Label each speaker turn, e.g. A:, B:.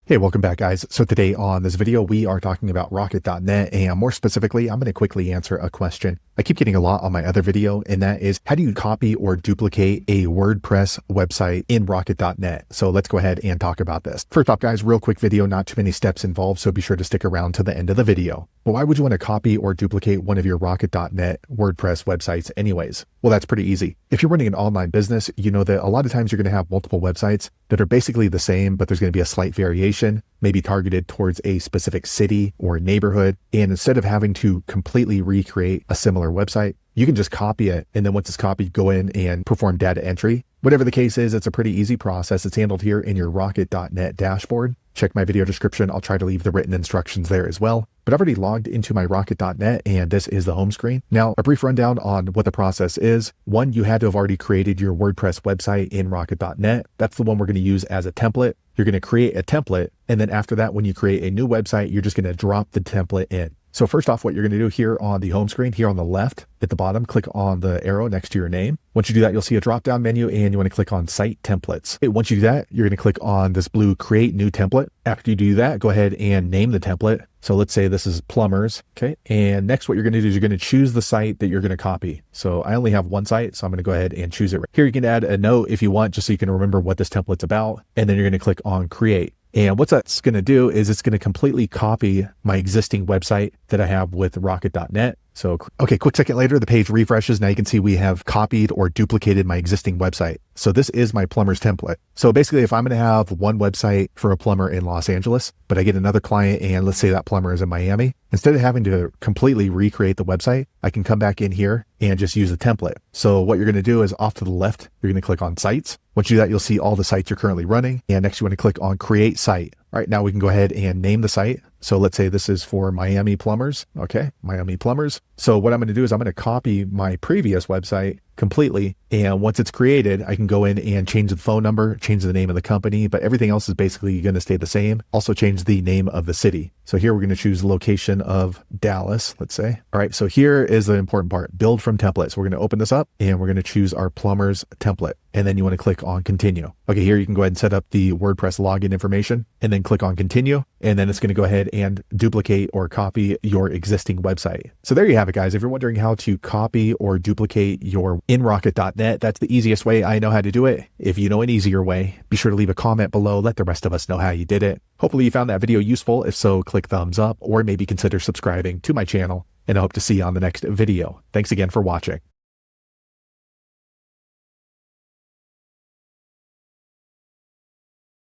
A: Hey, welcome back, guys. So today on this video, we are talking about Rocket.net, and more specifically, I'm going to quickly answer a question I keep getting a lot on my other video, and that is, how do you copy or duplicate a WordPress website in Rocket.net? So let's go ahead and talk about this. First off, guys, real quick video, not too many steps involved, so be sure to stick around to the end of the video. But why would you want to copy or duplicate one of your Rocket.net WordPress websites anyways? Well, that's pretty easy. If you're running an online business, you know that a lot of times you're going to have multiple websites that are basically the same, but there's going to be a slight variation, maybe targeted towards a specific city or neighborhood. And instead of having to completely recreate a similar website, you can just copy it. And then once it's copied, go in and perform data entry. Whatever the case is, it's a pretty easy process. It's handled here in your Rocket.net dashboard. Check my video description. I'll try to leave the written instructions there as well. But I've already logged into my Rocket.net, and this is the home screen. Now, a brief rundown on what the process is. One, you had to have already created your WordPress website in Rocket.net. That's the one we're going to use as a template. You're going to create a template, and then after that, when you create a new website, you're just going to drop the template in. So first off, what you're going to do here on the home screen, here on the left at the bottom, click on the arrow next to your name. Once you do that, you'll see a drop-down menu, and you want to click on Site Templates. Once you do that, you're going to click on this blue Create New Template. After you do that, go ahead and name the template. So let's say this is plumbers. Okay. And next, what you're going to do is you're going to choose the site that you're going to copy. So I only have one site, so I'm going to go ahead and choose it. Here you can add a note if you want, just so you can remember what this template's about. And then you're going to click on Create. And what that's going to do is it's going to completely copy my existing website that I have with Rocket.net. So, okay, quick second later, the page refreshes. Now you can see we have copied or duplicated my existing website. So this is my plumber's template. So basically, if I'm going to have one website for a plumber in Los Angeles, but I get another client and let's say that plumber is in Miami, instead of having to completely recreate the website, I can come back in here and just use the template. So what you're going to do is off to the left, you're going to click on Sites. Once you do that, you'll see all the sites you're currently running. And next you want to click on Create Site. All right, now we can go ahead and name the site. So let's say this is for Miami plumbers. Okay, Miami plumbers. So what I'm going to do is I'm going to copy my previous website completely. And once it's created, I can go in and change the phone number, change the name of the company, but everything else is basically going to stay the same. Also change the name of the city. So here we're going to choose the location of Dallas, let's say. All right, so here is the important part, build from template. So we're going to open this up and we're going to choose our plumber's template. And then you want to click on continue. Okay, here you can go ahead and set up the WordPress login information and then click on continue. And then it's going to go ahead and duplicate or copy your existing website. So there you have it, guys. If you're wondering how to copy or duplicate your in Rocket.net, that's the easiest way I know how to do it. If you know an easier way, be sure to leave a comment below. Let the rest of us know how you did it. Hopefully you found that video useful. If so, click thumbs up or maybe consider subscribing to my channel. And I hope to see you on the next video. Thanks again for watching.